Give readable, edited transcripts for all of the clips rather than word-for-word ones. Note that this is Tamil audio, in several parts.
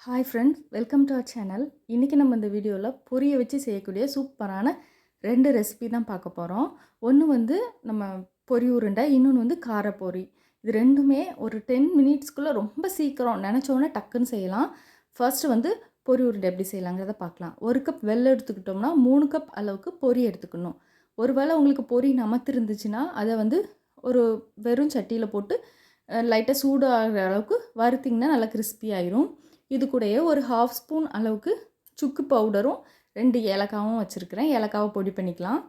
Hi friends, welcome to our channel. இன்றைக்கி நம்ம இந்த வீடியோவில் பொரியை வச்சு செய்யக்கூடிய சூப்பரான 2 ரெசிபி தான் பார்க்க போகிறோம். ஒன்று வந்து நம்ம பொரி உருண்டை, இன்னொன்று வந்து காரப்பொரி. இது ரெண்டுமே ஒரு 10 மினிட்ஸ்க்குள்ளே ரொம்ப சீக்கிரம் நினச்சோன்னே டக்குன்னு செய்யலாம். ஃபர்ஸ்ட்டு வந்து பொரி உருண்டை எப்படி செய்யலாங்கிறத பார்க்கலாம். 1 கப் வெல்லம் எடுத்துக்கிட்டோம்னா 3 கப் அளவுக்கு பொரி எடுத்துக்கணும். ஒருவேளை உங்களுக்கு பொரி நமத்து இருந்துச்சுன்னா அதை வந்து ஒரு வெறும் சட்டியில் போட்டு லைட்டாக சூடாகிற அளவுக்கு வறுத்திங்கன்னா நல்லா கிறிஸ்பி ஆயிரும். இது கூடயே ஒரு 1/2 ஸ்பூன் அளவுக்கு சுக்கு பவுடரும் 2 ஏலக்காவும் வச்சுருக்கிறேன். ஏலக்காவை பொடி பண்ணிக்கலாம்.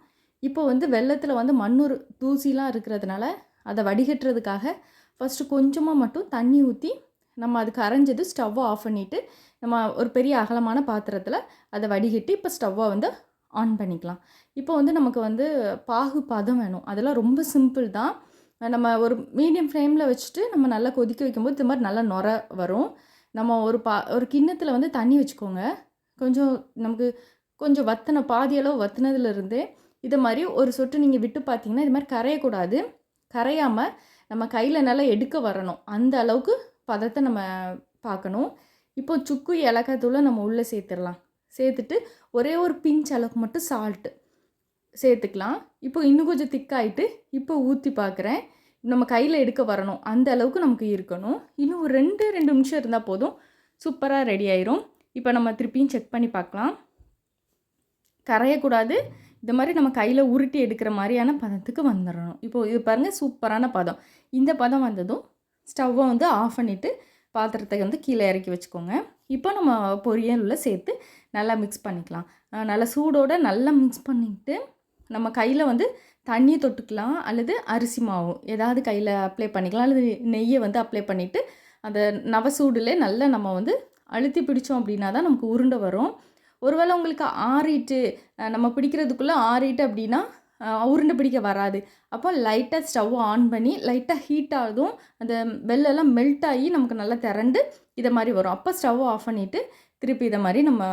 இப்போ வந்து வெல்லத்தில் வந்து மண்ணூர் தூசிலாம் இருக்கிறதுனால அதை வடிகட்டுறதுக்காக ஃபஸ்ட்டு கொஞ்சமாக மட்டும் தண்ணி ஊற்றி நம்ம அது கரைஞ்சது ஸ்டவ்வை ஆஃப் பண்ணிவிட்டு நம்ம ஒரு பெரிய அகலமான பாத்திரத்தில் அதை வடிகட்டி இப்போ ஸ்டவ்வை வந்து ஆன் பண்ணிக்கலாம். இப்போ வந்து நமக்கு வந்து பாகு பதம் வேணும். அதெல்லாம் ரொம்ப சிம்பிள் தான். நம்ம ஒரு மீடியம் ஃப்ளேமில் வச்சுட்டு நம்ம நல்லா கொதிக்க வைக்கும்போது இது மாதிரி நல்லா நுர வரும். நம்ம ஒரு கிண்ணத்தில் வந்து தண்ணி வச்சுக்கோங்க. நமக்கு கொஞ்சம் பாதி அளவு வற்றினதுலேருந்தே இதை மாதிரி ஒரு சொட்டு நீங்கள் விட்டு பார்த்தீங்கன்னா இது மாதிரி கரையக்கூடாது. கரையாமல் நம்ம கையில் நல்லா எடுக்க வரணும். அந்த அளவுக்கு பதத்தை நம்ம பார்க்கணும். இப்போ சுக்கு ஏலக்காய் தூளை நம்ம உள்ளே சேர்த்துடலாம். சேர்த்துட்டு ஒரே ஒரு பிஞ்ச் அளவுக்கு மட்டும் சால்ட்டு சேர்த்துக்கலாம். இப்போ இன்னும் கொஞ்சம் திக்காயிட்டு இப்போ ஊற்றி பார்க்குறேன். நம்ம கையில் எடுக்க வரணும். அந்த அளவுக்கு நமக்கு இருக்கணும். இன்னும் ஒரு 2 நிமிஷம் இருந்தால் போதும், சூப்பராக ரெடி ஆயிரும். இப்போ நம்ம திருப்பியும் செக் பண்ணி பார்க்கலாம். கரையக்கூடாது. இந்த மாதிரி நம்ம கையில் உருட்டி எடுக்கிற மாதிரியான பதத்துக்கு வந்துடணும். இப்போது இது பாருங்கள், சூப்பரான பதம். இந்த பதம் வந்ததும் ஸ்டவ்வை வந்து ஆஃப் பண்ணிவிட்டு பாத்திரத்தை வந்து கீழே இறக்கி வச்சுக்கோங்க. இப்போ நம்ம பொரியலில் சேர்த்து நல்லா மிக்ஸ் பண்ணிக்கலாம். நல்லா சூடோடு நல்லா மிக்ஸ் பண்ணிவிட்டு நம்ம கையில் வந்து தண்ணி தொட்டுக்கலாம், அல்லது அரிசி மாவு ஏதாவது கையில் அப்ளை பண்ணிக்கலாம், அல்லது நெய்யை வந்து அப்ளை பண்ணிவிட்டு அந்த நவசூடில் நல்லா நம்ம வந்து அழுத்தி பிடிச்சோம் அப்படின்னா தான் நமக்கு உருண்டை வரும். ஒருவேளை உங்களுக்கு ஆறிட்டு நம்ம பிடிக்கிறதுக்குள்ளே ஆறிட்டு அப்படின்னா உருண்டை பிடிக்க வராது. அப்போ லைட்டாக ஸ்டவ் ஆன் பண்ணி லைட்டாக ஹீட் ஆகுதும் அந்த வெள்ளெல்லாம் மெல்ட் ஆகி நமக்கு நல்லா திரண்டு இதை மாதிரி வரும். அப்போ ஸ்டவ் ஆஃப் பண்ணிவிட்டு திருப்பி இதை மாதிரி நம்ம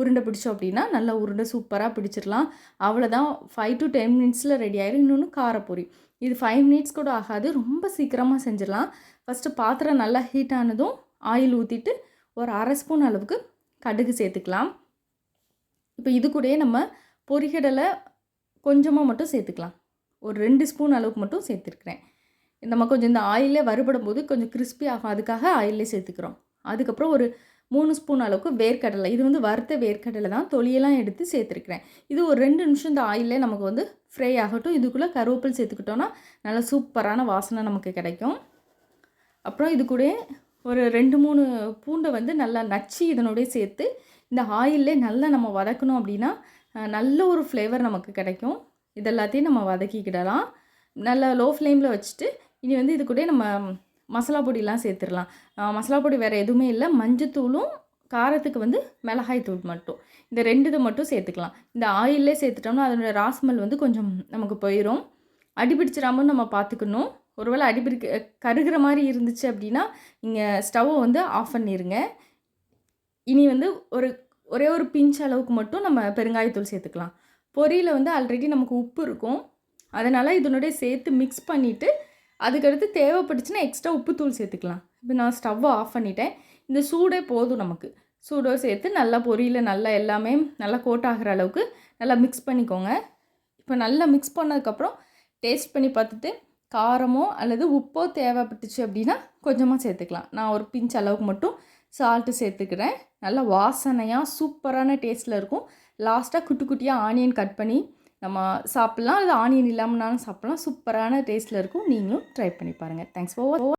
உருண்டை பிடிச்சோம் அப்படின்னா நல்லா உருண்டை சூப்பராக பிடிச்சிடலாம். அவ்வளோதான். 5 to 10 மினிட்ஸில் ரெடி ஆயிடும். இன்னொன்று காரப்பொரி, இது 5 மினிட்ஸ் கூட ஆகாது, ரொம்ப சீக்கிரமாக செஞ்சிடலாம். ஃபஸ்ட்டு பாத்திரம் நல்லா ஹீட் ஆனதும் ஆயில் ஊற்றிட்டு ஒரு 1/2 ஸ்பூன் அளவுக்கு கடுகு சேர்த்துக்கலாம். இப்போ இது கூடயே நம்ம பொரிகடலை கொஞ்சமாக மட்டும் சேர்த்துக்கலாம். ஒரு 2 ஸ்பூன் அளவுக்கு மட்டும் சேர்த்துருக்குறேன். நம்ம கொஞ்சம் இந்த ஆயிலே வறுபடும் போது கொஞ்சம் கிறிஸ்பி ஆகும், அதுக்காக ஆயிலே சேர்த்துக்கிறோம். அதுக்கப்புறம் ஒரு 3 ஸ்பூன் அளவுக்கு வேர்க்கடலை, இது வந்து வறுத்த வேர்க்கடலை தான், தொலியெல்லாம் எடுத்து சேர்த்துருக்குறேன். இது ஒரு 2 நிமிஷம் இந்த ஆயிலே நமக்கு வந்து ஃப்ரை ஆகட்டும். இதுக்குள்ளே கருவேப்பில் சேர்த்துக்கிட்டோன்னா நல்லா சூப்பரான வாசனை நமக்கு கிடைக்கும். அப்புறம் இது கூட ஒரு 2-3 பூண்டை வந்து நல்லா நச்சு இதனுடைய சேர்த்து இந்த ஆயிலே நல்லா நம்ம வதக்கணும் அப்படின்னா நல்ல ஒரு ஃப்ளேவர் நமக்கு கிடைக்கும். இதெல்லாத்தையும் நம்ம வதக்கிக்கிடலாம். நல்லா லோ ஃப்ளேமில் வச்சுட்டு இனி வந்து இது கூட நம்ம மசாலா பொடியெலாம் சேர்த்துடலாம். மசாலா பொடி வேறு எதுவுமே இல்லை, மஞ்சத்தூளும் காரத்துக்கு வந்து மிளகாய் தூள் மட்டும், இந்த 2 இதை மட்டும் சேர்த்துக்கலாம். இந்த ஆயிலே சேர்த்துட்டோம்னா அதனோட ராஸ்மெல் வந்து கொஞ்சம் நமக்கு போயிடும். அடிபிடிச்சிடாமல் நம்ம பார்த்துக்கணும். ஒருவேளை கருகிற மாதிரி இருந்துச்சு அப்படின்னா நீங்கள் ஸ்டவ்வை வந்து ஆஃப் பண்ணிடுங்க. இனி வந்து ஒரே ஒரு பிஞ்ச் அளவுக்கு மட்டும் நம்ம பெருங்காயத்தூள் சேர்த்துக்கலாம். பொரியில் வந்து ஆல்ரெடி நமக்கு உப்பு இருக்கும், அதனால் இதனுடைய சேர்த்து மிக்ஸ் பண்ணிவிட்டு அதுக்கடுத்து தேவைப்பட்டுச்சுன்னா எக்ஸ்ட்ரா உப்புத்தூள் சேர்த்துக்கலாம். இப்போ நான் ஸ்டவ்வை ஆஃப் பண்ணிட்டேன். இந்த சூடே போதும் நமக்கு. சூடோடு சேர்த்து நல்லா பொரியில் நல்லா எல்லாமே நல்லா கோட் ஆகிற அளவுக்கு நல்லா மிக்ஸ் பண்ணிக்கோங்க. இப்போ நல்லா மிக்ஸ் பண்ணதுக்கப்புறம் டேஸ்ட் பண்ணி பார்த்துட்டு காரமோ அல்லது உப்போ தேவைப்பட்டுச்சு அப்படின்னா கொஞ்சமாக சேர்த்துக்கலாம். நான் ஒரு பிஞ்ச் அளவுக்கு மட்டும் சால்ட்டு சேர்த்துக்கிறேன். நல்லா வாசனையாக சூப்பரான டேஸ்ட்டில் இருக்கும். லாஸ்ட்டாக குட்டி குட்டியாக ஆனியன் கட் பண்ணி நம்ம சாப்பிட்லாம், அது ஆனியன் இல்லாமல்னாலும் சாப்பிட்லாம். சூப்பரான டேஸ்ட்டில் இருக்கும். நீங்களும் ட்ரை பண்ணி பாருங்கள். Thanks for